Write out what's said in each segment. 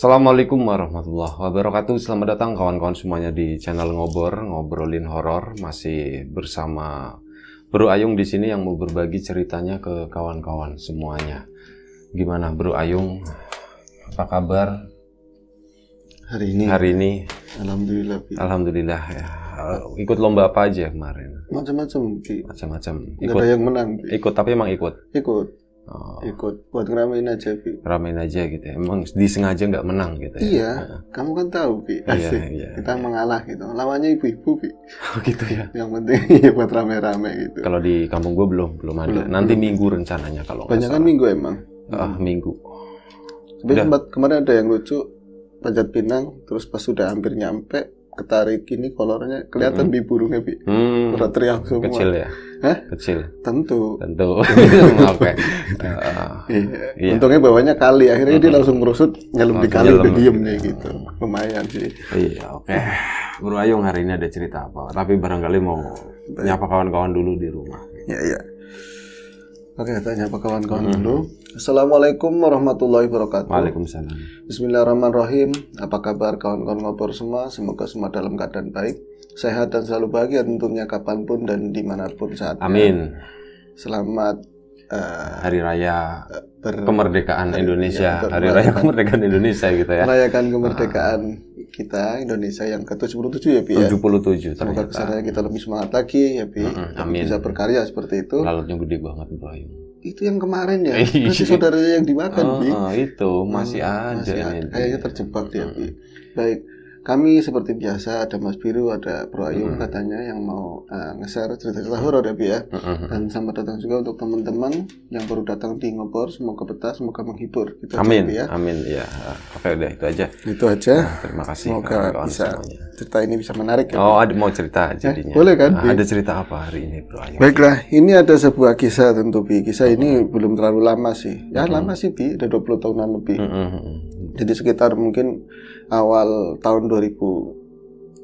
Assalamualaikum warahmatullahi wabarakatuh. Selamat datang kawan-kawan semuanya di channel Ngobrolin Horor. Masih bersama Bro Ayung di sini yang mau berbagi ceritanya ke kawan-kawan semuanya. Gimana Bro Ayung? Apa kabar hari ini? Alhamdulillah. Alhamdulillah ya. Ikut lomba apa aja kemarin? Macam-macam. Macam-macam. Nggak ada yang menang. Ikut tapi emang ikut. Ikut buat ngeramein aja, Bi. Ramein aja gitu ya. Emang disengaja nggak menang gitu ya. Iya, kamu kan tahu, Bi. Iya. Kita mengalah gitu. Lawannya ibu-ibu, Bi. Oh gitu ya. Yang penting ya buat rame-rame gitu. Kalau di kampung gue belum ada. Nanti minggu rencananya kalau nggak banyak salah. kan minggu emang. Minggu. Tapi sempat kemarin ada yang lucu, Panjat Pinang, terus pas sudah hampir nyampe, ketarik ini kolornya kelihatan Bi burungnya, Bi. Udah teriak semua. Kecil ya? Hah? Kecil. Tentu. Oke. Iya. Untungnya bawahnya kali, akhirnya dia langsung merusut, nyelem di kali, udah diem nih gitu. Lumayan sih. Iya, oke. Bro Ayung hari ini ada cerita apa? Tapi barangkali mau nyapa kawan-kawan dulu di rumah. Iya. Oke, tanya apa kawan-kawan dulu. Assalamualaikum warahmatullahi wabarakatuh. Waalaikumsalam. Bismillahirrahmanirrahim. Apa kabar kawan-kawan ngobrol semua? Semoga semua dalam keadaan baik, sehat dan selalu bahagia tentunya kapanpun dan dimanapun saatnya. Amin. Selamat Hari Raya Kemerdekaan Indonesia. Ya, Hari Raya Kemerdekaan Indonesia gitu ya. merayakan kemerdekaan kita Indonesia yang ke-77 ya, Bi ya. 77 Semoga ternyata. kesannya kita lebih semangat lagi ya, Bi. Amin. Bisa berkarya seperti itu. Lalatnya gede banget Bro Ayung. Itu yang kemarin ya. Masih saudaranya yang dimakan, Bi. Itu masih ada ini. Kayaknya terjebak dia, Bi. Baik. Kami seperti biasa ada Mas Biru, ada Bro Ayung katanya yang mau nge-share cerita-cerita horor ya, Bi ya. Dan selamat datang juga untuk teman-teman yang baru datang di Ngobrol. Semoga betah, semoga menghibur. Gitu Amin. aja, Bi, ya. Amin ya. Oke udah itu aja. Itu aja. Terima kasih. Semoga kawan-kawan bisa semuanya. cerita ini bisa menarik ya. Oh, ada mau cerita jadinya. boleh kan, Bi? Ada cerita apa hari ini, Bro Ayung? Baiklah, ini ada sebuah kisah tentu, Bi. Kisah ini belum terlalu lama sih. Ya lama sih, Bi. Udah 20 tahunan lebih. Jadi sekitar mungkin awal tahun 2000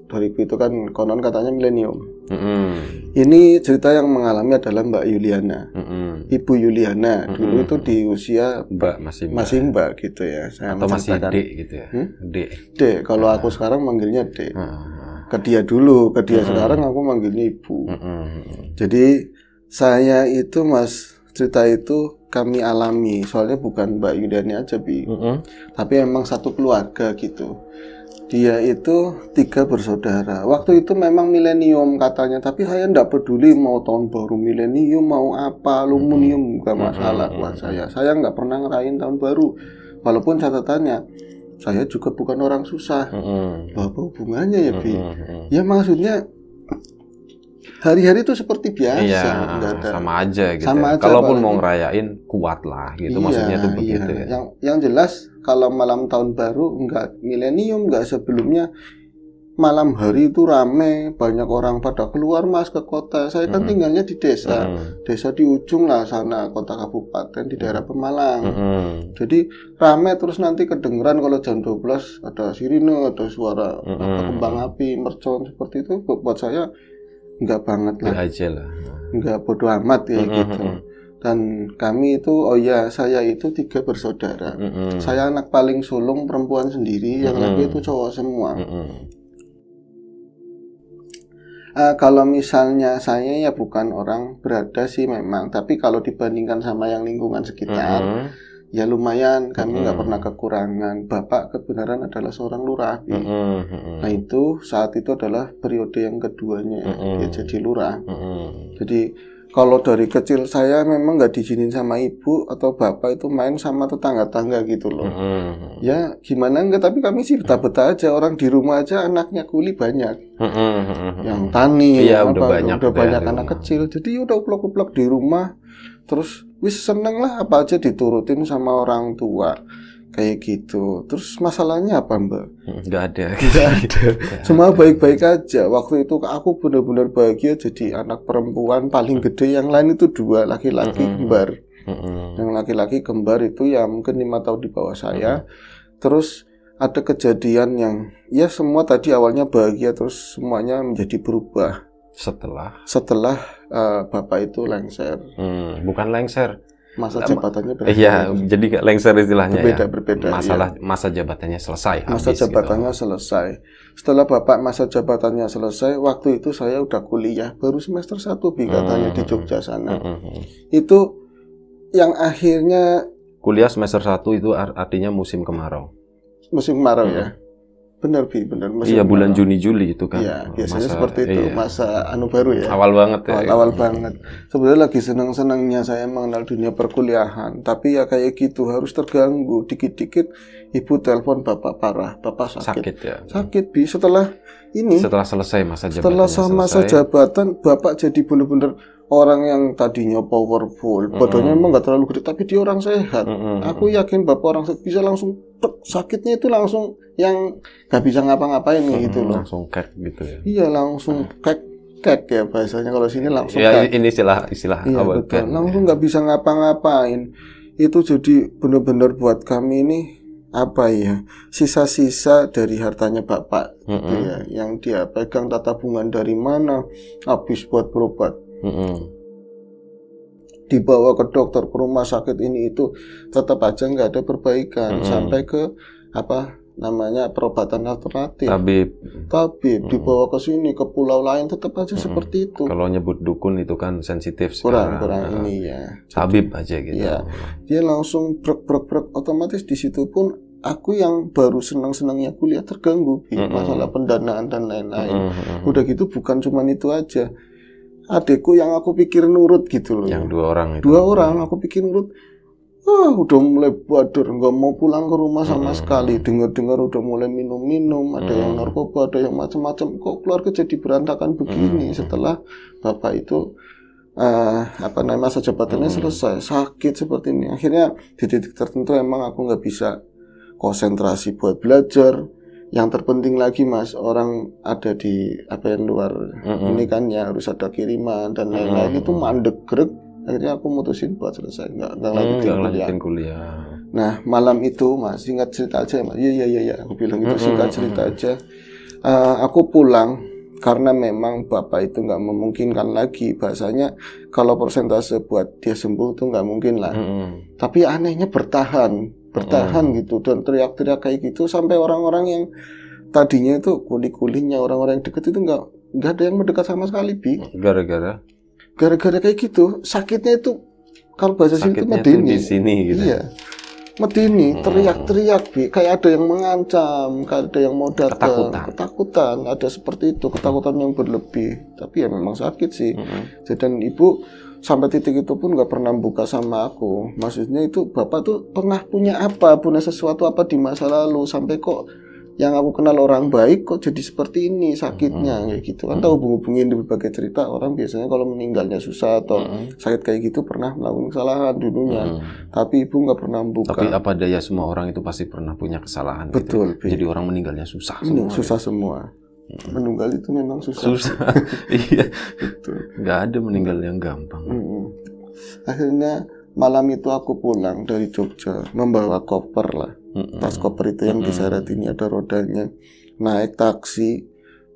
itu kan konon katanya milenium. Ini cerita yang mengalami adalah Mbak Yuliana, Ibu Yuliana. Dulu itu di usia Mbak masih Mbak gitu ya. Saya atau masih menceritakan. Dek gitu ya. Dek. Kalau aku sekarang manggilnya Dek. Ke dia dulu, ke dia sekarang aku manggilnya Ibu. Jadi saya itu cerita itu kami alami. Soalnya bukan Mbak Yuliana aja, Bi. Tapi emang satu keluarga gitu. Dia itu 3 bersaudara. Waktu itu memang milenium katanya, tapi saya enggak peduli mau tahun baru milenium, mau apa, aluminium, enggak masalah buat saya. Saya enggak pernah ngerayain tahun baru. Walaupun catatannya, saya juga bukan orang susah. Apa hubungannya ya, Bi? Ya maksudnya hari-hari itu seperti biasa, iya, ada. sama aja gitu. Sama aja, kalaupun apalagi mau ngerayain kuat lah gitu, maksudnya tuh begitu ya. Yang jelas kalau malam tahun baru enggak milenium, enggak sebelumnya, malam hari itu rame, banyak orang pada keluar Mas ke kota. Saya kan tinggalnya di desa, desa di ujung lah sana, kota kabupaten di daerah Pemalang. Jadi rame terus nanti kedengeran kalau jam 12 ada sirine, ada suara kembang api, mercon seperti itu. Buat saya enggak banget lah. Aja lah. Enggak bodo amat ya gitu. Dan kami itu, saya itu 3 bersaudara. Saya anak paling sulung, perempuan sendiri, yang laki itu cowok semua. Kalau misalnya saya ya bukan orang berada sih memang, tapi kalau dibandingkan sama yang lingkungan sekitar, ya lumayan, kami nggak pernah kekurangan. Bapak kebenaran adalah seorang lurah. Nah itu saat itu adalah periode yang keduanya dia jadi lurah. Jadi kalau dari kecil saya memang nggak diizinin sama ibu atau bapak itu main sama tetangga-tangga gitu loh. Ya gimana enggak, tapi kami sih betah-betah aja. Orang di rumah aja anaknya kuli banyak. Yang tani, iya, udah banyak ya, anak kecil. Jadi udah uplok-uplok di rumah. Terus wis seneng lah, apa aja diturutin sama orang tua. Kayak gitu. Terus masalahnya apa, Mbak? Nggak ada. Semua baik-baik aja. Waktu itu aku benar-benar bahagia jadi anak perempuan paling gede. Yang lain itu 2 laki-laki kembar. Yang laki-laki kembar itu ya mungkin 5 tahun di bawah saya. Terus ada kejadian yang ya semua tadi awalnya bahagia, terus semuanya menjadi berubah. Setelah bapak itu lengser. Bukan lengser. masa jabatannya berakhir. Iya, jadi nggak lengser istilahnya. Berbeda. Masa jabatannya selesai. Masa jabatannya gitu. selesai. Setelah Bapak masa jabatannya selesai, waktu itu saya udah kuliah, baru semester 1 katanya di Jogja sana. Itu yang akhirnya kuliah semester 1 itu artinya musim kemarau. Musim kemarau ya. Benar benar. Iya, bulan Juni Juli itu kan. Iya, biasanya seperti itu, masa anu baru ya. Awal banget ya. Awal banget. Sebenarnya lagi senang-senangnya saya mengenal dunia perkuliahan, tapi ya kayak gitu harus terganggu dikit-dikit. Ibu telepon bapak parah, bapak sakit ya. Sakit Bi. Setelah selesai masa jabatan. Setelah masa jabatan, bapak jadi benar-benar orang yang tadinya powerful, badannya emang nggak terlalu gede, tapi dia orang sehat. Aku yakin bapak orang sehat bisa langsung sakitnya itu langsung yang nggak bisa ngapa-ngapain gitu loh. Langsung kek gitu ya. Iya, langsung kek ya bahasanya, kalau sini langsung ya, ini istilah iya, betul. Langsung nggak bisa ngapa-ngapain. Itu jadi benar-benar buat kami ini apa ya, sisa-sisa dari hartanya bapak gitu ya, yang dia pegang tabungan dari mana habis buat berobat. Dibawa ke dokter, ke rumah sakit ini itu tetap aja nggak ada perbaikan. Sampai ke apa namanya perobatan alternatif, tabib dibawa ke sini, ke pulau lain, tetap aja seperti itu. Kalau nyebut dukun itu kan sensitif, kurang ini ya, tabib aja gitu ya. Dia langsung brek otomatis di situ pun aku yang baru senang-senangnya kuliah terganggu masalah pendanaan dan lain-lain. Udah gitu bukan cuma itu aja, adekku yang aku pikir nurut gitu loh. Yang 2 orang itu. 2 orang aku pikir nurut. Udah mulai badar, nggak mau pulang ke rumah sama sekali. Dengar-dengar udah mulai minum-minum, ada yang narkoba, ada yang macam-macam. Kok keluarga jadi berantakan begini setelah bapak itu masa jabatannya selesai, sakit seperti ini. Akhirnya di titik tertentu emang aku nggak bisa konsentrasi buat belajar. Yang terpenting lagi Mas, orang ada di luar ini kan ya harus ada kiriman dan lain-lain, itu mandek grek. Akhirnya aku mutusin buat selesai, nggak lanjutin kuliah. Nah malam itu Mas, singkat cerita aja Mas. Iya, aku bilang itu singkat cerita aja. Aku pulang karena memang bapak itu nggak memungkinkan lagi, bahasanya kalau persentase buat dia sembuh itu nggak mungkin lah. Tapi anehnya bertahan gitu, dan teriak-teriak kayak gitu sampai orang-orang yang tadinya itu kuli-kulinya, orang-orang yang deket itu nggak ada yang mendekat sama sekali, Bi. Gara-gara kayak gitu, sakitnya itu kalau bahasa sini itu medeni. Di sini gitu. Iya. Medeni, teriak-teriak, Bi, kayak ada yang mengancam, kayak ada yang mau datang, ketakutan, ada seperti itu, ketakutan yang berlebih. Tapi ya memang sakit sih. Dan ibu sampai titik itu pun nggak pernah buka sama aku. Maksudnya itu bapak tuh pernah punya sesuatu apa di masa lalu, sampai kok yang aku kenal orang baik kok jadi seperti ini sakitnya kayak gitu. Kan tahu hubungin di berbagai cerita orang biasanya kalau meninggalnya susah atau sakit kayak gitu pernah melakukan kesalahan dulunya. Tapi ibu nggak pernah buka. Tapi apa daya, semua orang itu pasti pernah punya kesalahan. Betul. Gitu. Jadi orang meninggalnya susah. Susah semua. Meninggal itu memang susah. Iya. Betul. Nggak ada meninggal yang gampang. Akhirnya malam itu aku pulang dari Jogja membawa koper lah. Tas koper itu yang diseret ini ada rodanya. Naik taksi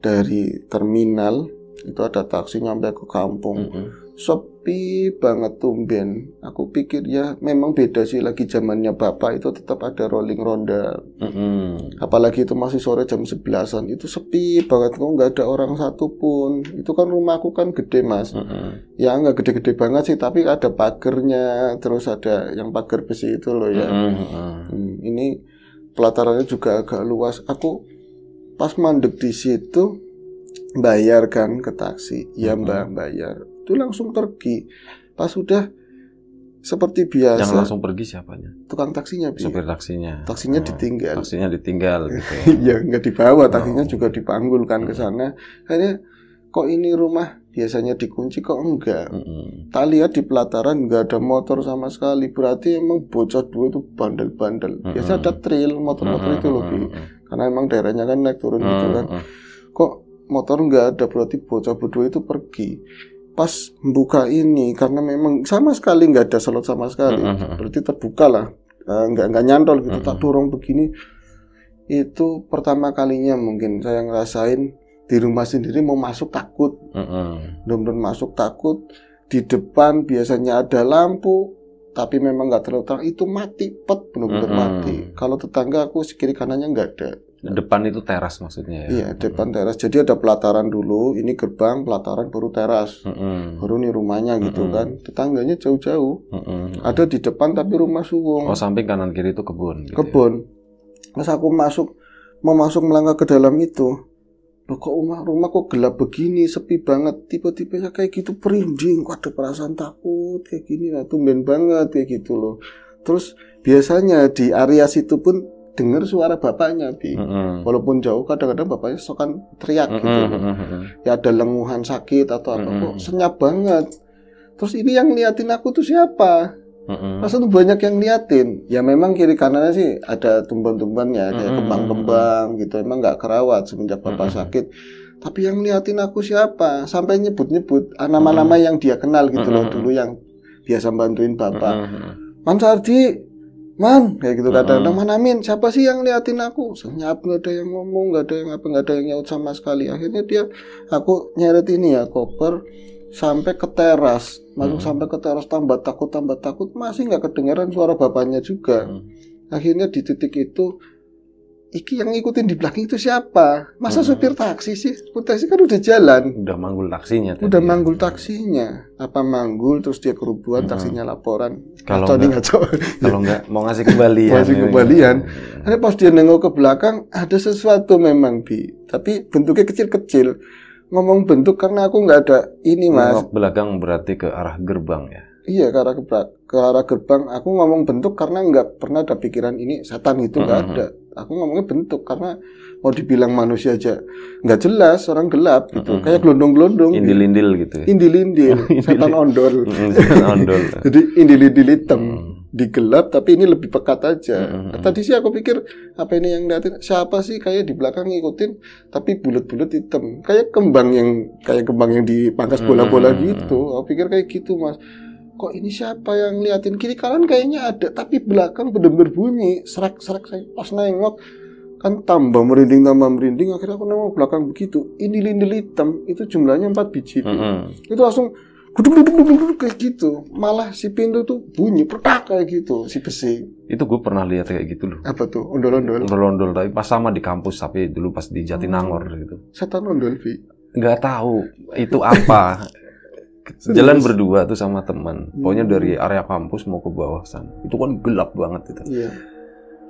dari terminal, itu ada taksi nyampe ke kampung. Sepi banget tumben. Aku pikir ya memang beda sih, lagi zamannya bapak itu tetap ada rolling ronda. Apalagi itu masih sore jam 11-an, itu sepi banget, kok nggak ada orang satu pun. Itu kan rumahku kan gede Mas. Ya nggak gede-gede banget sih, tapi ada pagernya, terus ada yang pagar besi itu loh ya. Ini pelatarannya juga agak luas. Aku pas mandek di situ bayar kan ke taksi. Ya Mbak, bayar. Itu langsung pergi. Pas sudah seperti biasa. Yang langsung pergi siapanya? Tukang taksinya. Supir taksinya. Taksinya ditinggal. Taksinya ditinggal gitu ya. Ya nggak dibawa, taksinya juga dipanggulkan ke sana. Akhirnya kok ini rumah biasanya dikunci kok enggak. Tak lihat di pelataran nggak ada motor sama sekali. Berarti emang bocah dua itu bandel-bandel. Biasa ada trail motor-motor itu loh, karena emang daerahnya kan naik turun gitu kan. Kok motor nggak ada, berarti bocah berdua itu pergi. Pas buka ini, karena memang sama sekali nggak ada slot sama sekali, berarti terbuka lah, nggak nyantol gitu. Tak dorong begini, itu pertama kalinya mungkin saya ngerasain di rumah sendiri mau masuk takut, bener-bener masuk takut. Di depan biasanya ada lampu, tapi memang nggak terlalu terang, itu mati, benar-benar mati. Kalau tetangga aku kiri kanannya nggak ada. Depan itu teras maksudnya ya? Iya, depan teras. Jadi ada pelataran dulu, ini gerbang, pelataran baru teras. Baru nih rumahnya gitu kan. Tetangganya jauh-jauh. Ada di depan tapi rumah suwung. Oh, samping kanan kiri itu kebun gitu. Kebun. Terus aku mau masuk melangkah ke dalam itu. Loh, kok rumah kok gelap begini, sepi banget. Tiba-tiba ya kayak gitu merinding, kok ada perasaan takut kayak gini. Nah, tumben banget kayak gitu loh. Terus biasanya di area situ pun dengar suara bapaknya, Bi. Walaupun jauh, kadang-kadang bapaknya sokan teriak gitu. Ya ada lenguhan sakit atau apa, kok senyap banget. Terus ini yang liatin aku tuh siapa? Masa tuh banyak yang liatin. Ya memang kiri kanannya sih ada tumbuhan-tumbuhannya, ada kembang-kembang gitu. Emang nggak kerawat semenjak bapak sakit. Tapi yang liatin aku siapa? Sampai nyebut-nyebut nama-nama yang dia kenal gitu loh, dulu yang biasa bantuin bapak. Man Sardi, Man, kayak gitu kadang-kadang, Man Amin, siapa sih yang liatin aku? Senyap, nggak ada yang ngomong, nggak ada yang apa, nggak ada yang nyaut sama sekali. Akhirnya aku nyeret ini ya, koper sampai ke teras, masuk sampai ke teras, tambah takut, masih nggak kedengaran suara bapaknya juga. Akhirnya di titik itu, iki yang ngikutin di belakang itu siapa? Masa supir taksi sih? Supir taksi kan udah jalan. Udah manggul taksinya. Udah manggul taksinya. Apa manggul terus dia kerubuhan, taksinya laporan. Kalau nggak mau ngasih kembalian. Ngasih kembalian. Tapi pas dia nengok ke belakang ada sesuatu memang, Bi. Tapi bentuknya kecil-kecil. Ngomong bentuk karena aku nggak ada ini, Mas. Nengok belakang berarti ke arah gerbang ya? Iya, ke arah gerbang. Aku ngomong bentuk karena nggak pernah ada pikiran ini setan itu, nggak ada. Aku ngomongnya bentuk karena mau dibilang manusia aja nggak jelas, orang gelap gitu, kayak gelondong-gelondong, indil-indil gitu. Indil-indil, setan ondol. Jadi indil-indil hitam di gelap, tapi ini lebih pekat aja. Tadi sih aku pikir apa ini yang liatin, siapa sih kayak di belakang ngikutin, tapi bulat-bulat hitam, kayak kembang yang dipangkas bola-bola gitu. Aku pikir kayak gitu, Mas. Kok ini siapa yang liatin? Kiri kanan kayaknya ada, tapi belakang bener-bener bunyi serak-serak. Saya pas nengok kan tambah merinding. Akhirnya aku nengok belakang begitu, indil-indil hitam itu jumlahnya 4 biji. Itu langsung guduk kayak gitu. Malah si pintu tuh bunyi petak kayak gitu, si besi. Itu gue pernah lihat kayak gitu loh. Apa tuh? Ondol-ondol. Ondol-ondol, tapi pas sama di kampus, tapi dulu pas di Jatinangor gitu. Setan ondol, Vi. Nggak tahu itu apa. Jalan berdua tuh sama teman. Pokoknya dari area kampus mau ke bawah sana. Itu kan gelap banget itu. Iya.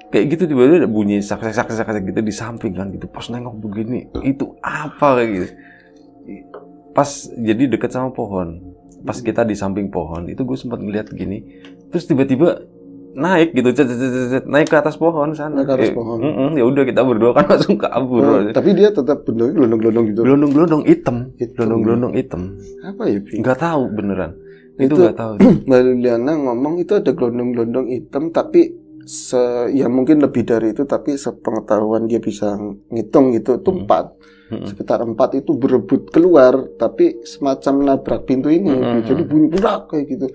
Kayak gitu tiba-tiba ada bunyi sak gitu di samping kan gitu. Pas nengok begini, itu apa kayak gitu. Pas jadi deket sama pohon. Pas kita di samping pohon, itu gue sempat ngeliat gini. Terus tiba-tiba naik gitu, naik ke atas pohon sana. Naik ke atas pohon. Ya udah kita berdua kan langsung kabur. Tapi dia tetap bentuknya gelondong-gelondong gitu. Gelondong-gelondong hitam. Apa ya, Pi? Nggak tahu beneran. Itu nggak tahu. Mbak Liliana ngomong itu ada gelondong-gelondong hitam, tapi ya mungkin lebih dari itu, tapi sepengetahuan dia bisa ngitung gitu, itu 4. Sekitar 4 itu berebut keluar, tapi semacam nabrak pintu ini. Jadi bunyi burak kayak gitu.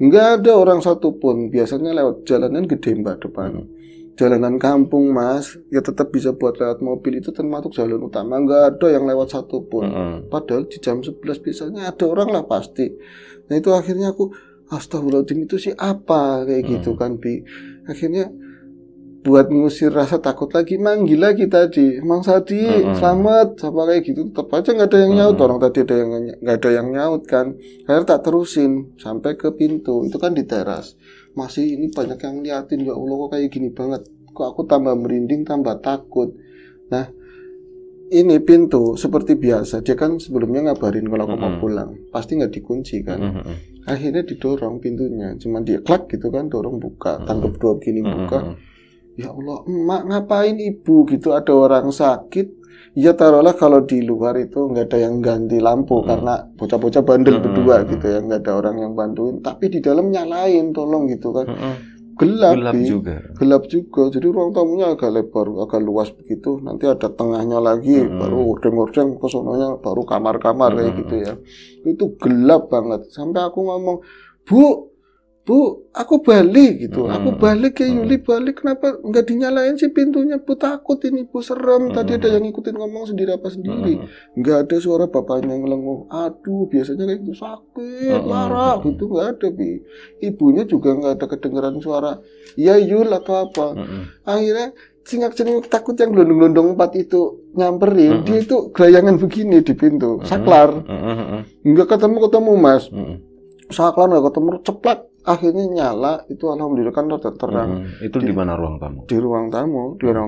Nggak ada orang satupun. Biasanya lewat jalanan gede, Mbak, depan. Jalanan kampung, Mas, ya tetap bisa buat lewat mobil, itu termasuk jalan utama. Nggak ada yang lewat satupun. Padahal di jam 11 biasanya ada orang lah pasti. Nah itu akhirnya aku, astagfirullahaladzim, itu sih apa kayak gitu kan, Bi. Akhirnya buat ngusir rasa takut lagi, manggil lagi tadi, Mang Sadi, selamat, apa kayak gitu. Tetap aja nggak ada yang nyaut. Orang tadi nggak ada yang nyaut kan. Akhirnya tak terusin sampai ke pintu. Itu kan di teras. Masih ini banyak yang liatin, ya Allah kok kayak gini banget. Kok aku tambah merinding, tambah takut. Nah, ini pintu seperti biasa. Dia kan sebelumnya ngabarin kalau aku mau pulang. Pasti nggak dikunci kan. Akhirnya didorong pintunya. Cuma dia klak gitu kan, dorong buka. Tangkap 2 begini buka. Ya Allah, emak ngapain ibu gitu, ada orang sakit. Ya taruhlah kalau di luar itu nggak ada yang ganti lampu karena bocah-bocah bandel berdua gitu ya, nggak ada orang yang bantuin. Tapi di dalam nyalain, tolong gitu kan. Gelap juga. Jadi ruang tamunya agak lebar, agak luas begitu. Nanti ada tengahnya lagi, baru ordeng-ordeng ke sononya, baru kamar-kamar kayak gitu ya. Itu gelap banget. Sampai aku ngomong, Bu, Bu, aku balik gitu. Aku balik ya Yuli, balik. Kenapa nggak dinyalain sih pintunya? Bu, takut ini, Bu, serem. Tadi ada yang ngikutin ngomong sendiri apa sendiri. Nggak ada suara bapaknya ngelenguh. Aduh, biasanya kayak gitu sakit, Lara gitu. Nggak ada, Bi. Ibunya juga nggak ada kedengeran suara ya Yul atau apa. Akhirnya cingak-cinguk takut yang gelondong-gelondong 4 itu nyamperin. Dia itu gelayangan begini di pintu. Saklar. Nggak ketemu Mas. Saklar nggak ketemu, ceplak. Akhirnya nyala, itu alhamdulillah kan terang. Itu di mana ruang tamu? Di ruang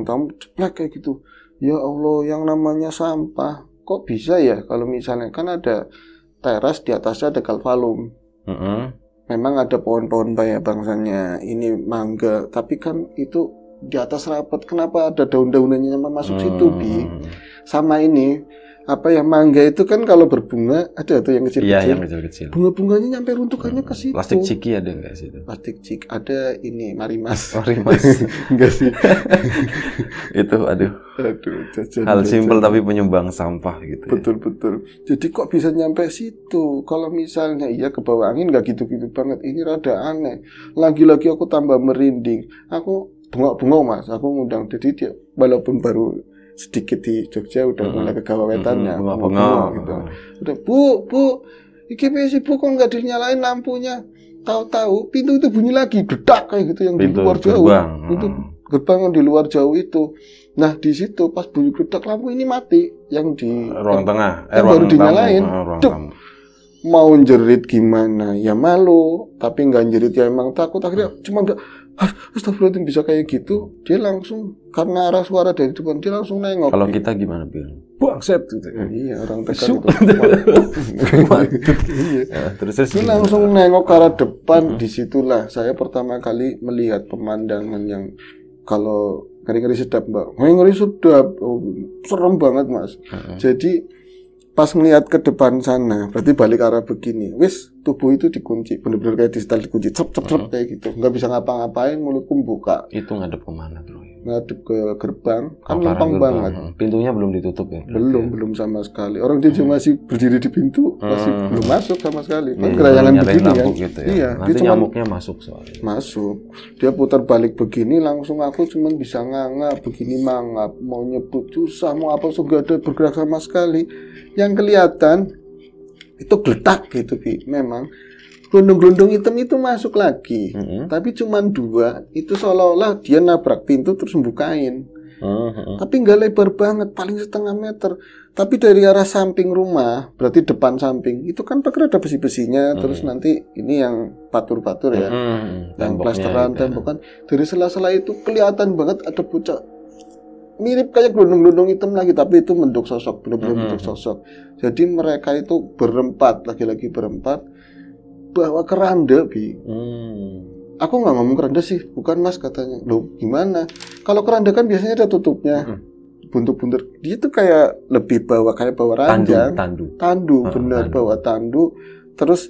tamu, ceplak kayak gitu. Ya Allah, yang namanya sampah, kok bisa ya kalau misalnya kan ada teras di atasnya ada galvalum. Memang ada pohon-pohon banyak bangsanya, ini mangga, tapi kan itu di atas rapat, kenapa ada daun-daunannya masuk situ, Bi? Sama ini. Apa ya, mangga itu kan kalau berbunga ada tuh yang kecil-kecil. Iya, yang kecil-kecil. Bunga-bunganya nyampe runtukannya ke situ. Plastik ciki ada nggak sih? Plastik ciki ada, ini marimas. Marimas. Enggak sih. Itu aduh. Hal simpel tapi penyumbang sampah gitu. Betul. Jadi kok bisa nyampe situ? Kalau misalnya iya ke bawah angin nggak gitu-gitu banget. Ini rada aneh. Lagi-lagi aku tambah merinding. Aku bengok-bengok Mas. Aku ngundang. Jadi dia walaupun baru sedikit di Jogja udah mulai kegawetannya, gitu. Udah Bu, iki sih Bu, kok nggak dinyalain lampunya? Tahu-tahu pintu itu bunyi lagi, dedak kayak gitu yang di luar jauh. Itu gerbang yang di luar jauh itu. Nah di situ pas bunyi dedak lampu ini mati, yang di ruang tengah, yang baru dinyalain. Mau jerit gimana? Ya malu, tapi nggak jerit ya emang takut. Akhirnya cuma astagfirullahaladzim, bisa kayak gitu. Dia langsung, karena arah suara dari depan, dia langsung nengok. Kalau kita gimana, Bil? Bangset gitu. Iya, orang Tegal itu. Terus dia langsung nengok ke arah depan. Disitulah saya pertama kali melihat pemandangan yang kalau ngeri-ngeri sedap, Mbak. Ngeri-ngeri sedap. Serem banget, Mas. Jadi pas ngelihat ke depan sana, berarti balik arah begini, wis tubuh itu dikunci, bener-bener kayak disetel dikunci, cep kayak gitu, nggak bisa ngapa-ngapain, mulutku buka. Itu ngadep kemana bro? Ngadep ke gerbang, kan lempeng banget. Pintunya belum ditutup ya? Belum sama sekali. Orang dia masih berdiri di pintu, masih belum masuk sama sekali. Kan gerayangan begini kan? Gitu ya? Iya. Nanti dia nyamuknya masuk soalnya. Masuk. Dia putar balik begini, langsung aku cuman bisa nganga, begini mangap, mau nyebut susah, mau apa nggak ada bergerak sama sekali. Yang kelihatan itu geletak gitu, Bi. Memang gelondong-gelondong hitam itu masuk lagi, tapi cuma 2. Itu seolah-olah dia nabrak pintu terus membukain. Tapi nggak lebar banget, paling setengah meter. Tapi dari arah samping rumah, berarti depan samping, itu kan pakai ada besi-besinya. Terus nanti ini yang patur-patur ya, yang plasteran tembok kan. Dari sela-sela itu kelihatan banget ada bocah. Mirip kayak gelondong-gelondong hitam lagi, tapi itu bentuk sosok, benar-benar bentuk sosok. Jadi mereka itu berempat, lagi-lagi berempat, bawa keranda, Bi. Aku nggak ngomong keranda sih, bukan Mas katanya. Loh, gimana? Kalau keranda kan biasanya ada tutupnya, buntu-buntu. Dia tuh kayak lebih bawa ranjang, tandu, benar bawa tandu. Terus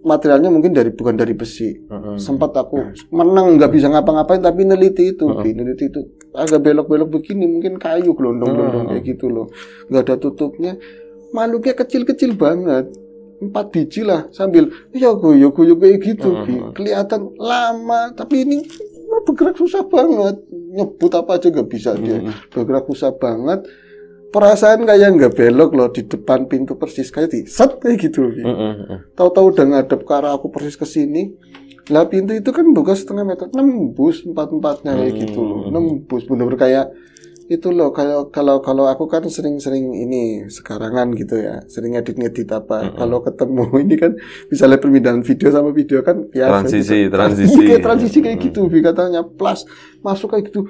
materialnya mungkin bukan dari besi. Sempat aku menang nggak bisa ngapa-ngapain, tapi neliti itu agak belok-belok begini, mungkin kayu gelondong-gelondong kayak gitu loh, nggak ada tutupnya. Makhluknya kecil-kecil banget, 4 biji lah, sambil ya goyo kayak gitu. Kelihatan lama, tapi ini bergerak susah banget, nyebut apa aja nggak bisa dia, bergerak susah banget. Perasaan kayak nggak belok loh di depan pintu persis, kayak set kayak gitu. Tahu-tahu udah ngadep ke arah aku persis ke sini. Lah pintu itu kan buka setengah meter, nembus 4-4-nya kayak gitu loh, nembus bener-bener kayak itu loh. Kalau aku kan sering-sering ini sekarangan gitu ya, sering ngedit apa. Kalau ketemu ini kan misalnya permintaan video sama video kan biasa. Transisi kayak gitu, katanya plus masuk kayak gitu.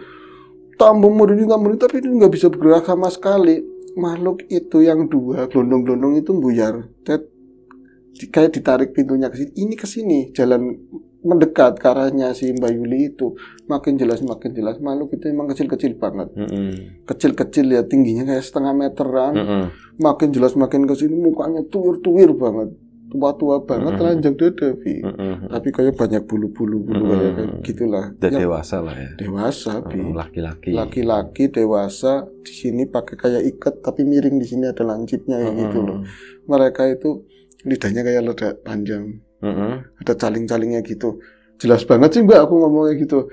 Tambah merinding, tapi itu nggak bisa bergerak sama sekali. Makhluk itu yang 2 gelondong-gelondong itu buyar, kayak ditarik pintunya ke sini. Ini ke sini, jalan mendekat ke arahnya si Mbak Yuli itu. Makin jelas. Makhluk itu emang kecil-kecil banget. Kecil-kecil ya, tingginya kayak setengah meteran. Makin jelas makin ke sini, mukanya tuwir-tuwir banget. Tua-tua banget, telanjang dada, Bi. Tapi kayak banyak bulu-bulu kayak gitulah. Udah dewasa lah ya. Dewasa, Bi. Laki-laki dewasa. Di sini pakai kayak ikat, tapi miring, di sini ada lancipnya kayak gitu loh. Mereka itu lidahnya kayak ledak panjang. ada caling-calingnya gitu. Jelas banget sih Mbak aku ngomongnya gitu.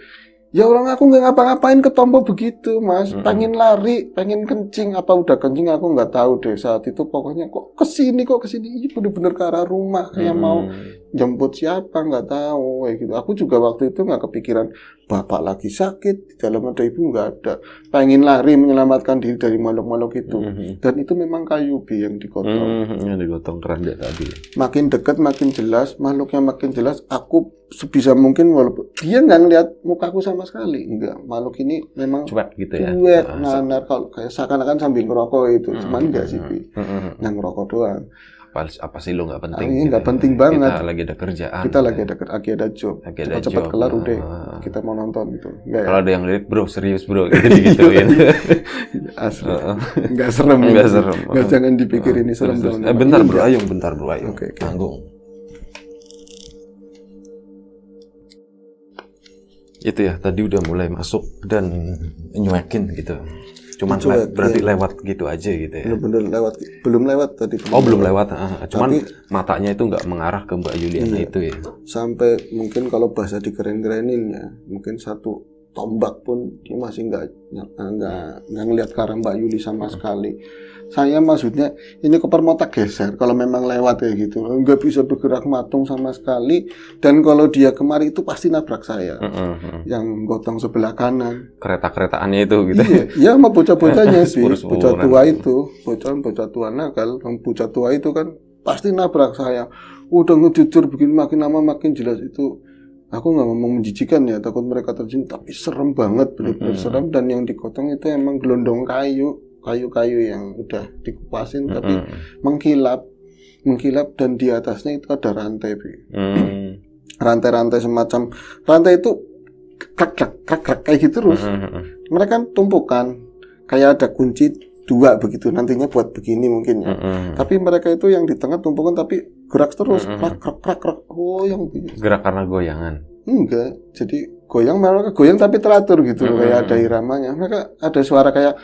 Ya orang aku nggak ngapa-ngapain ketompo begitu Mas, pengen lari, pengen kencing, apa udah kencing aku nggak tahu deh saat itu, pokoknya kok kesini, ini bener-bener ke arah rumah, kayak mau jemput siapa nggak tahu kayak gitu. Aku juga waktu itu nggak kepikiran bapak lagi sakit, di dalam ada ibu nggak ada, pengen lari menyelamatkan diri dari makhluk-makhluk itu. Dan itu memang kayu Bi yang digotong. Yang digotong keranda tadi. Makin dekat makin jelas, makhluknya makin jelas. Aku sebisa mungkin, walaupun dia nggak ngeliat mukaku sama sekali, enggak, makhluk ini memang cuek gitu ya, cuek, nanar, kalau kayak seakan-akan sambil ngerokok itu, cuman enggak sih Bi, yang ngerokok doang. Apa sih lo nggak penting? Ini nggak penting banget. Kita lagi ada kerjaan. Kita lagi ada job. Cepat-cepat kelar udah. Kita mau nonton gitu. Kalau ada yang lirik, bro serius bro, gitu-gituin. Asli. Nggak serem. Nggak, jangan dipikir ini serem. Bentar bro Ayung. Oke. Tanggung. Itu ya, tadi udah mulai masuk dan nyuekin gitu. Cuman berarti lewat gitu aja gitu ya. Bener-bener lewat, belum lewat tadi. Belum lewat. Cuman tapi, matanya itu nggak mengarah ke Mbak Yuliana itu ya. Sampai mungkin kalau bahasa dikeren-kerenin ya, mungkin satu tombak pun dia masih nggak ngelihat ke arah Mbak Yuli sama sekali. Saya maksudnya ini koper mau tak geser kalau memang lewat kayak gitu, nggak bisa bergerak matung sama sekali. Dan kalau dia kemari itu pasti nabrak saya, yang gotong sebelah kanan. Kereta-keretaannya itu gitu. Iya, sama bocah-bocahnya sih, bocah tua itu, bocah tua nakal, bocah tua itu kan pasti nabrak saya. Udah ngejujur begini, makin lama makin jelas itu. Aku nggak ngomong menjijikan ya, takut mereka tersinggung, tapi serem banget, benar-benar serem. Dan yang digotong itu emang gelondong kayu yang udah dikupasin tapi mengkilap dan di atasnya itu ada rantai. Rantai-rantai semacam rantai itu krak kayak gitu terus. Mereka tumpukan kayak ada kunci 2 begitu, nantinya buat begini mungkin ya. Tapi mereka itu yang di tengah tumpukan tapi gerak terus, krak. Oh, yang gerak karena goyangan. Enggak, jadi mereka goyang tapi teratur gitu, kayak ada iramanya. Mereka ada suara kayak,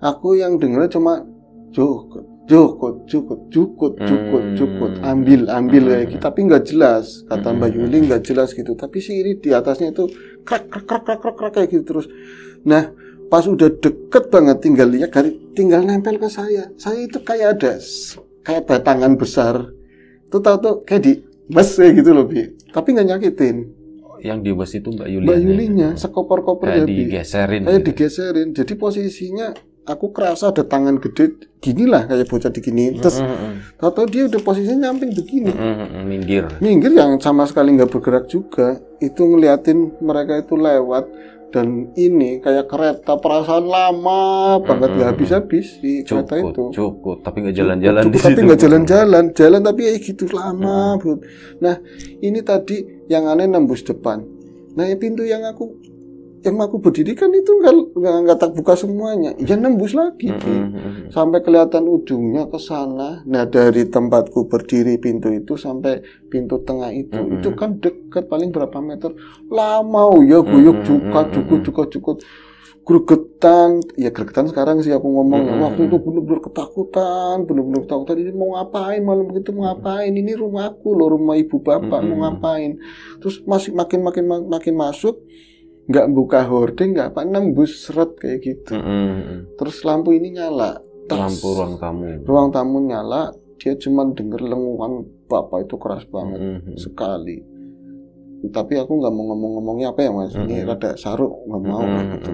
aku yang dengar cuma jukut, ambil kayak gitu, tapi nggak jelas. Kata Mbak Yuli nggak jelas gitu, tapi siri di atasnya itu krak kayak gitu terus. Nah, pas udah deket banget tinggal lihat, tinggal nempel ke saya itu kayak ada kayak batangan besar. Tuh tahu tuh kayak di bes kayak gitu loh Bi, tapi nggak nyakitin. Yang di bus itu Mbak Yulinya sekopor-kopor kayak digeserin. Kayak gitu. Digeserin. Jadi posisinya aku kerasa ada tangan gede ginilah kayak bocah diginiin. Terus tahu dia udah posisinya nyamping begini. Minggir yang sama sekali nggak bergerak juga. Itu ngeliatin mereka itu lewat. Dan ini kayak kereta, perasaan lama banget, nggak habis-habis di kereta itu. Cukup, tapi nggak jalan-jalan. Tapi nggak jalan tapi ya gitu lama. Nah, ini tadi yang aneh nembus depan. Nah, pintu yang aku berdiri kan itu nggak tak buka semuanya, ya nembus lagi, sampai kelihatan ujungnya ke sana. Nah, dari tempatku berdiri pintu itu sampai pintu tengah itu kan dekat, paling berapa meter, lama ya guyuk cukut gregetan sekarang sih aku ngomongnya. Waktu itu benar-benar ketakutan, ini mau ngapain malam begitu, mau ngapain, ini rumahku loh, rumah ibu bapak, mau ngapain. Terus masih makin masuk, nggak buka hording, nggak apa, nembus seret kayak gitu. Terus lampu ini nyala, lampu ruang tamu nyala, dia cuma denger lenguan bapak itu keras banget sekali. Tapi aku nggak mau ngomongnya apa ya Mas, ini rada saruk, nggak mau gitu.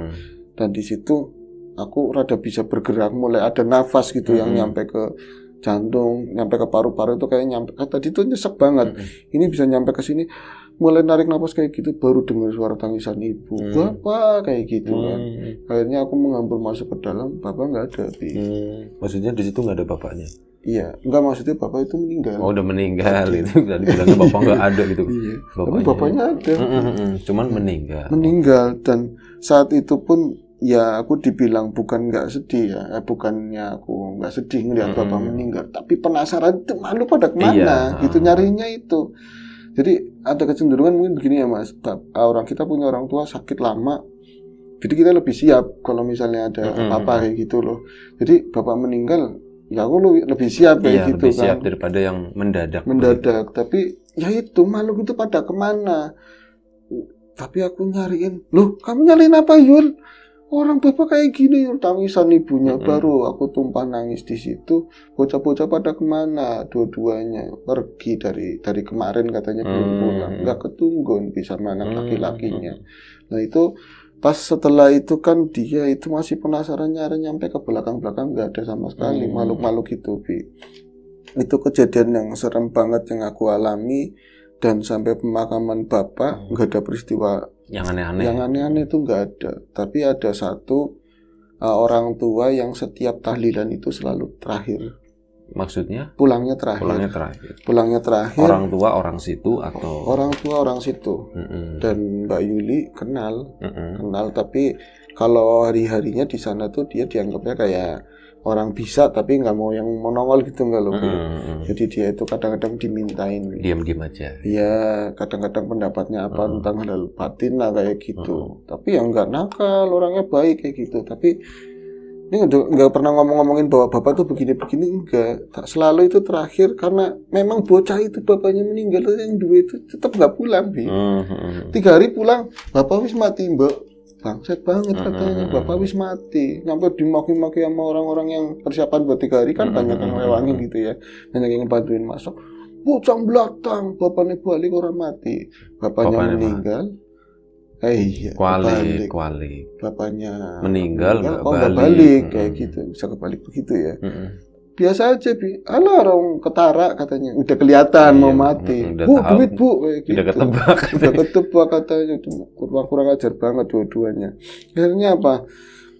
Dan di situ aku rada bisa bergerak, mulai ada nafas gitu yang nyampe ke jantung, nyampe ke paru-paru itu kayak nyampe. Tadi tuh nyesek banget, ini bisa nyampe ke sini. Mulai narik nafas kayak gitu, baru dengar suara tangisan ibu, bapak kayak gitu kan. Akhirnya aku menghambur masuk ke dalam, bapak nggak ada. Maksudnya di situ nggak ada bapaknya? Iya, nggak, maksudnya bapak itu meninggal. Oh, udah meninggal itu, dan bilangnya bapak nggak ada gitu. Iya. Tapi bapaknya ada. Cuman meninggal. Dan saat itu pun ya aku dibilang bukan nggak sedih ya, bukannya aku nggak sedih ngeliat bapak meninggal, tapi penasaran itu malu pada kemana, gitu nyarinya itu. Jadi ada kecenderungan mungkin begini ya Mas, kita punya orang tua sakit lama, jadi kita lebih siap kalau misalnya ada apa-apa kayak gitu loh. Jadi bapak meninggal, ya aku lebih siap kayak gitu lebih siap daripada yang mendadak. Tapi ya itu makhluk itu pada kemana. Tapi aku nyariin, loh kamu nyariin apa Yul? Orang bapak kayak gini, tangisan ibunya. Baru aku tumpah nangis di situ. Bocah-bocah pada kemana? Dua-duanya pergi dari kemarin katanya belum pulang. Nggak ketunggun bisa anak laki-lakinya. Nah itu pas setelah itu kan dia itu masih penasaran nyari nyampe ke belakang-belakang, nggak ada sama sekali makhluk-makhluk itu. Itu kejadian yang serem banget yang aku alami. Dan sampai pemakaman bapak nggak ada peristiwa yang aneh-aneh. Yang aneh-aneh itu nggak ada. Tapi ada satu orang tua yang setiap tahlilan itu selalu terakhir. Maksudnya? Pulangnya terakhir. Pulangnya terakhir. Orang tua orang situ atau? Orang tua orang situ. Dan Mbak Yuli kenal, tapi kalau hari-harinya di sana tuh dia dianggapnya kayak orang bisa tapi nggak mau yang menongol gitu nggak loh. Jadi dia itu kadang-kadang dimintain. Diam-diam aja. Iya, kadang-kadang pendapatnya apa tentang hal batin lah kayak gitu. Tapi yang nggak nakal, orangnya baik kayak gitu. Tapi ini nggak pernah ngomong-ngomongin bahwa bapak tuh begini-begini, enggak. Tak selalu itu terakhir karena memang bocah itu bapaknya meninggal, yang dua itu tetap nggak pulang, Bi. 3 hari pulang, bapak wis mati, Mbak. Bangset banget katanya, bapak wis mati. Sampai dimaki-maki sama orang-orang yang persiapan buat 3 hari kan banyak yang lewangin gitu ya, banyak yang ngebantuin masak. Bocah belakang, bapaknya balik orang mati, bapaknya meninggal. Iya, kuali. Bapaknya meninggal nggak balik kayak gitu, bisa kebalik begitu ya. Biasa aja, Bi. Alah orang ketara katanya, udah kelihatan mau mati. Bu, duit bu, kayak gitu. Udah ketebak katanya, kurang ajar banget dua-duanya. Akhirnya apa?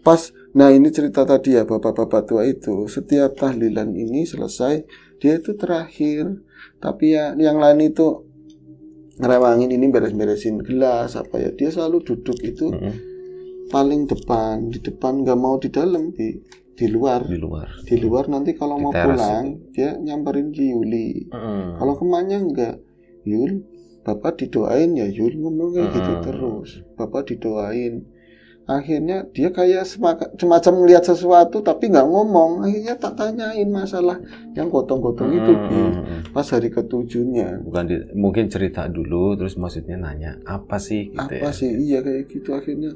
Pas, nah ini cerita tadi ya, bapak-bapak tua itu, setiap tahlilan ini selesai, dia itu terakhir. Tapi ya yang lain itu ngerewangin ini, beres-beresin gelas apa ya, dia selalu duduk itu paling depan, di depan, nggak mau di dalam, di luar nanti kalau mau pulang itu dia nyamperin ke Yuli. Kalau kemana enggak, Yul, bapak didoain ya Yul, ngomong kayak gitu terus, bapak didoain. Akhirnya dia kayak semacam melihat sesuatu tapi nggak ngomong. Akhirnya tak tanyain masalah yang gotong-gotong itu pas hari ke-7-nya. Mungkin cerita dulu terus maksudnya nanya apa sih gitu. Apa sih, iya kayak gitu. Akhirnya,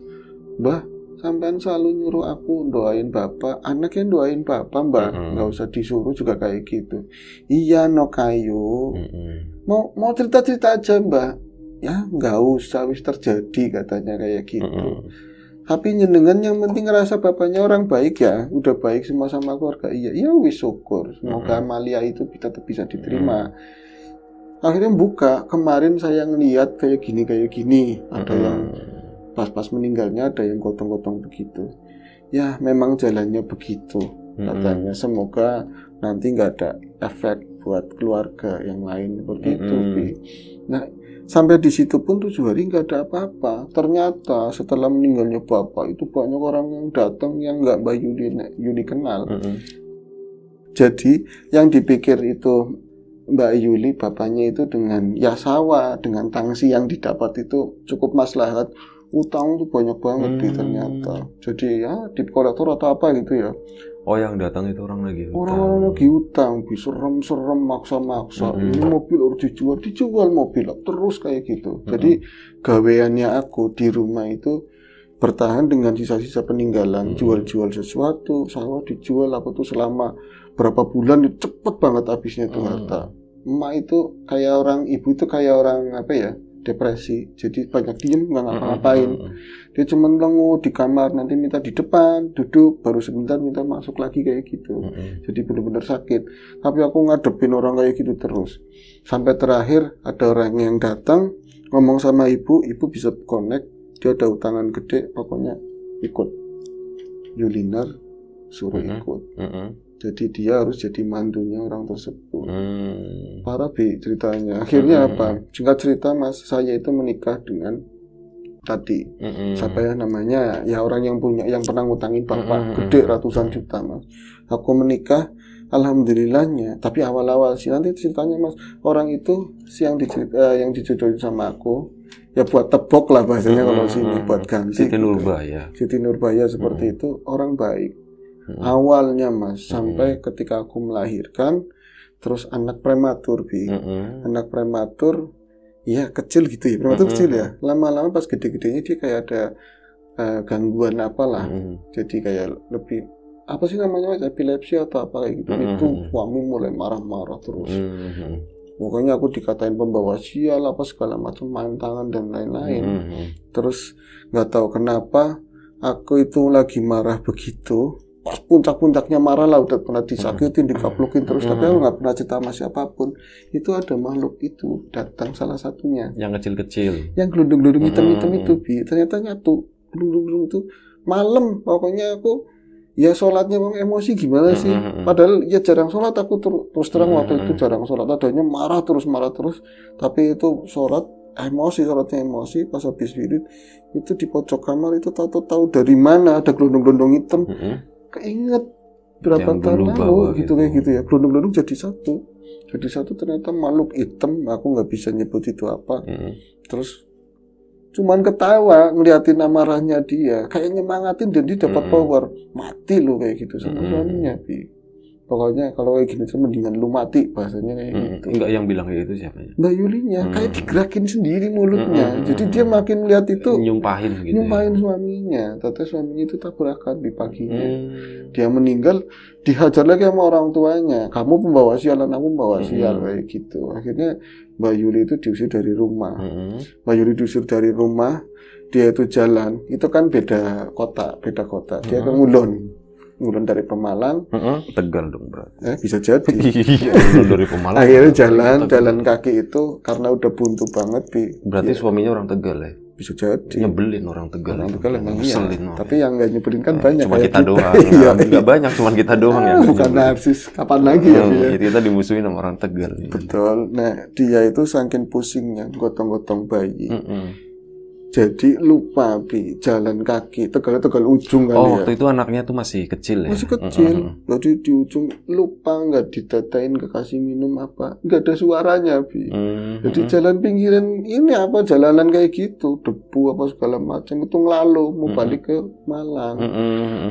Mbah, sampean selalu nyuruh aku doain bapak, anaknya doain bapak, Mbak, nggak usah disuruh juga kayak gitu. Iya no kayu, mau cerita aja, Mbak. Ya nggak usah, wis terjadi katanya kayak gitu. Tapi nyenengan yang penting ngerasa bapaknya orang baik ya, udah baik semua sama keluarga. Iya wis syukur, semoga Amalia itu tetap bisa diterima. Akhirnya buka, kemarin saya ngeliat kayak gini, ada yang pas meninggalnya ada yang gotong-gotong begitu. Ya memang jalannya begitu katanya. Semoga nanti nggak ada efek buat keluarga yang lain seperti itu. Nah sampai di situ pun 7 hari nggak ada apa-apa. Ternyata setelah meninggalnya bapak itu banyak orang yang datang yang nggak Mbak Yuli kenal. Jadi yang dipikir itu Mbak Yuli bapaknya itu dengan yasawa, dengan tangsi yang didapat itu cukup maslahat. Utang tuh banyak banget ternyata. Jadi ya debt collector atau apa gitu ya. Oh yang datang itu orang lagi utang. Orang lagi utang, serem-serem, maksa-maksa. Ini mobil harus dijual mobil terus kayak gitu. Jadi gaweannya aku di rumah itu bertahan dengan sisa-sisa peninggalan, jual-jual sesuatu, sawah dijual, aku tuh selama berapa bulan itu cepet banget habisnya tuh harta. Emak itu kayak orang, ibu itu kayak orang apa ya? Depresi, jadi banyak diem nggak ngapa-ngapain. Dia cuma lenguh di kamar, nanti minta di depan duduk, baru sebentar minta masuk lagi kayak gitu. Jadi benar-benar sakit. Tapi aku ngadepin orang kayak gitu terus sampai terakhir ada orang yang datang ngomong sama ibu bisa connect, dia ada utangan gede, pokoknya ikut Yulinar suruh ikut. Jadi dia harus jadi mantunya orang tersebut. Parah Bi ceritanya. Akhirnya apa? Singkat cerita Mas, saya itu menikah dengan tadi. Siapa ya namanya? Ya orang yang punya, yang pernah ngutangin bapak gede ratusan juta Mas. Aku menikah, alhamdulillahnya. Tapi awal-awal sih nanti ceritanya Mas, orang itu yang dijodohin sama aku. Ya buat tebok lah bahasanya kalau sini, buat ganti. Siti Nurbaya. Siti Nurbaya seperti itu, orang baik. Awalnya Mas, sampai ketika aku melahirkan, terus anak prematur Bi. Anak prematur ya kecil gitu ya, prematur kecil ya. Lama-lama pas gede-gedenya dia kayak ada gangguan apalah. Jadi kayak lebih apa sih namanya, epilepsi atau apa kayak gitu. Itu suami mulai marah-marah terus. Pokoknya aku dikatain pembawa sial apa segala macam, main tangan dan lain-lain. Terus nggak tahu kenapa aku itu lagi marah begitu. Pas puncak-puncaknya marah lah, udah pernah disakitin, dikaplokin terus, tapi aku nggak pernah cerita sama siapapun. Itu ada makhluk itu datang, salah satunya. Yang kecil-kecil. Yang gelundung-gelundung hitam-hitam itu Bi. Ternyata nyatu gelundung-gelundung itu malam. Pokoknya aku ya sholatnya emosi gimana sih. Padahal ya jarang sholat aku terus terang waktu itu jarang sholat. Adanya marah terus. Tapi itu sholatnya emosi. Pas habis wirid itu di pojok kamar itu tahu dari mana ada gelundung-gelundung hitam. Keinget berapa tahun lalu gitu kayak gitu ya, gelundung-gelundung jadi satu ternyata makhluk hitam. Aku nggak bisa nyebut itu apa. Terus cuman ketawa ngeliatin amarahnya dia, kayak nyemangatin dan dia dapat power. Mati lo kayak gitu sama suaminya Bi. Pokoknya kalau kayak gini mendingan lu mati, bahasanya kayak gitu. Enggak, yang bilang kayak gitu siapa? Mbak Yulinya, kayak digerakin sendiri mulutnya. Jadi dia makin lihat itu nyumpahin suaminya. Ternyata suaminya itu tabrakan di paginya. Dia meninggal, dihajar lagi sama orang tuanya. Kamu pembawa sial, aku pembawa sial kayak gitu. Akhirnya Mbak Yuli itu diusir dari rumah. Mbak Yuli diusir dari rumah, dia itu jalan. Itu kan beda kota. Dia ke Ngulon dari Pemalang. Tegal dong berarti. Bisa jadi. Dari Pemalang. Akhirnya jalan kaki itu karena udah buntu banget Bi. Berarti suaminya orang Tegal ya? Bisa jadi. Nyebelin orang Tegal. Orang Tegal emang iya. Tapi yang nggak nyebelin kan banyak. Cuma kita doang. Nggak banyak, cuma kita doang yang bukan narsis. Kapan lagi ya? Kita dimusuhin sama orang Tegal. Betul. Nah dia itu saking pusingnya gotong-gotong bayi. Jadi lupa Bi, jalan kaki, Tegal ujung kali ya. Waktu itu anaknya tuh masih kecil ya? Masih kecil. Jadi di ujung lupa, nggak ditatain, kekasih minum apa, nggak ada suaranya Bi. Jadi jalan pinggiran ini apa, jalanan kayak gitu, debu apa segala macam itu ngelalu, mau balik ke Malang.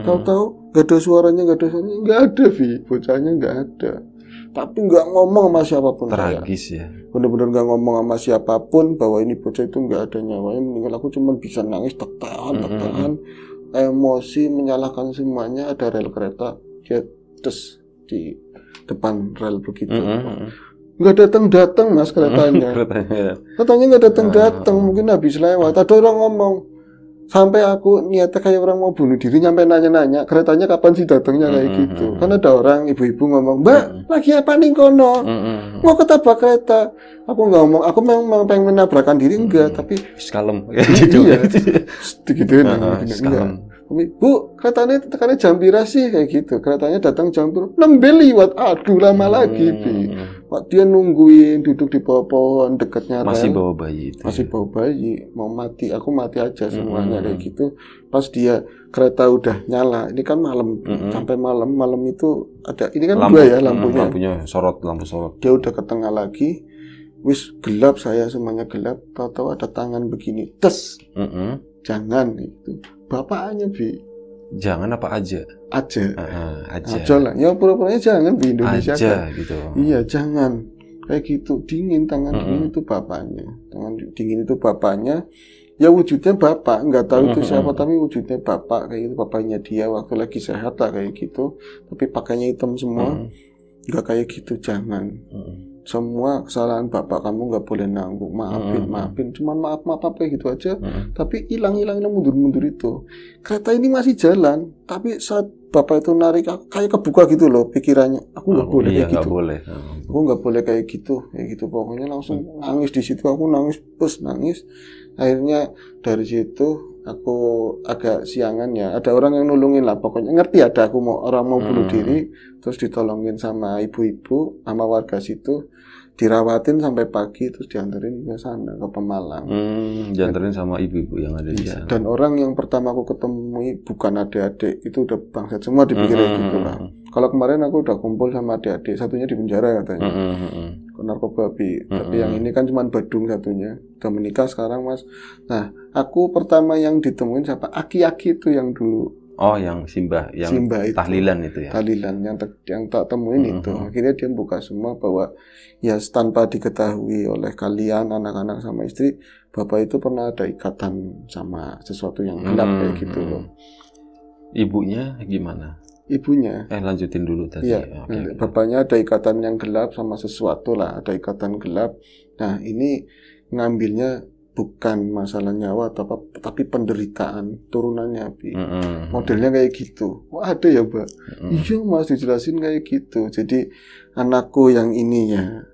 Tahu-tahu nggak ada suaranya, nggak ada Bi, bocahnya nggak ada. Tapi nggak ngomong sama siapapun. Tragis ya. Bener-bener nggak ngomong sama siapapun bahwa ini bocah itu nggak ada nyawanya. Meninggal aku cuma bisa nangis, tertahan, emosi, menyalahkan semuanya. Ada rel kereta, dia terus di depan rel begitu. Nggak datang Mas keretanya. Katanya nggak datang, mungkin habis lewat. Ada orang ngomong. Sampai aku niatnya kayak orang mau bunuh diri, nyampe nanya-nanya keretanya kapan sih datangnya kayak gitu. Kan ada orang ibu-ibu ngomong, Mbak lagi apa nih kono, mau ketabrak kereta. Aku nggak ngomong, aku memang pengen menabrakan diri enggak, tapi kalem. Iya, digituin. Bu, keretanya tekannya jam pira sih kayak gitu. Keretanya datang jam pira, nembe liwat. Aduh lama lagi Bi. Dia nungguin duduk di bawah pohon dekatnya masih bawa bayi itu. Masih bawa bayi, mau mati, aku mati aja semuanya kayak gitu. Pas dia kereta udah nyala, ini kan malam, sampai malam itu ada, ini kan lampu, dua ya lampunya lampu sorot. Dia udah ke tengah lagi, wis gelap, saya semuanya gelap. Tahu-tahu ada tangan begini, tes, jangan itu, bapaknya Bi. Jangan apa aja lah ya, pura-puranya jangan di Indonesia aja, kan gitu. Iya jangan kayak gitu, dingin tangan dingin itu bapaknya, tangan dingin itu bapaknya. Ya wujudnya bapak, nggak tahu itu siapa, tapi wujudnya bapak kayak gitu, bapaknya dia waktu lagi sehat lah kayak gitu, tapi pakainya hitam semua. Nggak kayak gitu, jangan. Semua kesalahan bapak kamu nggak boleh nanggung, maafin, cuman maaf apa gitu aja. Tapi hilang mundur itu. Kereta ini masih jalan, tapi saat bapak itu narik, aku kayak kebuka gitu loh pikirannya. Aku nggak boleh kayak gitu. Aku nggak boleh kayak gitu. Pokoknya langsung nangis di situ. Aku nangis. Akhirnya dari situ aku agak siangan ya. Ada orang yang nulungin lah. Pokoknya ngerti ada aku orang mau bunuh diri, terus ditolongin sama ibu-ibu, sama warga situ. Dirawatin sampai pagi, terus dianterin ke sana, ke Pemalang. Dianterin sama ibu-ibu yang ada di sana. Dan orang yang pertama aku ketemui bukan adik-adik, itu udah bangsat semua dipikirnya gitu lah. Kalau kemarin aku udah kumpul sama adik-adik, satunya di penjara katanya, narkoba Bi. Tapi yang ini kan cuma Badung satunya, udah menikah sekarang Mas. Nah, aku pertama yang ditemuin siapa? Aki-aki itu yang dulu Oh, yang Simbah, yang Simbah itu, tahlilan itu ya. Tahlilan yang tak temuin itu. Akhirnya dia buka semua bahwa ya tanpa diketahui oleh kalian anak-anak sama istri, bapak itu pernah ada ikatan sama sesuatu yang gelap kayak gitu loh. Ibunya gimana? Ibunya. Lanjutin dulu tadi. Iya. Okay. Bapaknya ada ikatan yang gelap sama sesuatu lah, ada ikatan gelap. Nah, ini ngambilnya bukan masalah nyawa tapi penderitaan turunannya, Bi. Modelnya kayak gitu. Wah, ada ya, Mbak? Iya, Mas, dijelasin kayak gitu. Jadi anakku yang ini ya,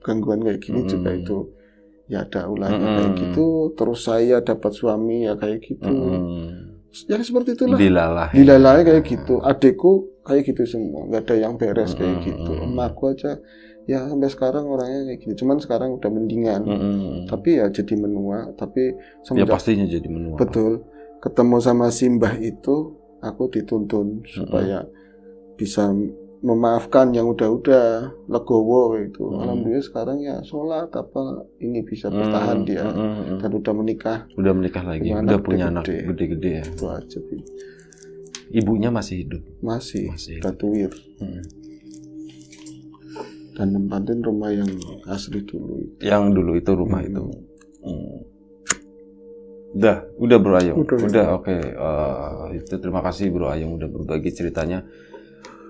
gangguan kayak gini juga itu ya ada ulahnya kayak gitu. Terus saya dapat suami ya kayak gitu. Ya seperti itulah. Dilalah kayak gitu. Adikku kayak gitu semua, nggak ada yang beres kayak gitu. Emakku aja ya sampai sekarang orangnya kayak gitu. Cuman sekarang udah mendingan. Tapi ya jadi menua. Tapi ya pastinya jadi menua. Betul. Ketemu sama Simbah itu, aku dituntun supaya bisa memaafkan yang udah legowo itu. Alhamdulillah sekarang ya sholat ini bisa bertahan dia dan udah menikah. Udah menikah lagi. Udah punya anak gede-gede ya. Itu aja. Ibunya masih hidup. Masih. Tatuir. Dan nempatin rumah yang asli dulu itu. Yang dulu itu rumah itu. Udah Bro Ayung. Udah oke. Itu terima kasih Bro Ayung udah berbagi ceritanya.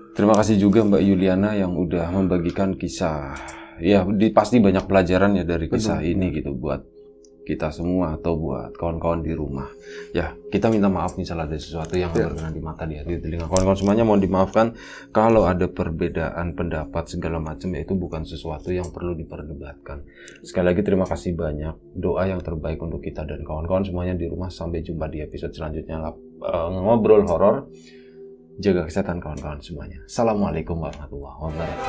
Terima kasih juga Mbak Yuliana yang udah membagikan kisah. Ya, pasti banyak pelajaran ya dari kisah ini gitu buat kita semua atau buat kawan-kawan di rumah. Ya, kita minta maaf misalnya ada sesuatu yang berkenan di mata di telinga kawan-kawan semuanya, mohon dimaafkan kalau ada perbedaan pendapat segala macam, ya itu bukan sesuatu yang perlu diperdebatkan. Sekali lagi terima kasih banyak, doa yang terbaik untuk kita dan kawan-kawan semuanya di rumah. Sampai jumpa di episode selanjutnya ngobrol horor. Jaga kesehatan kawan-kawan semuanya. Assalamualaikum warahmatullahi wabarakatuh.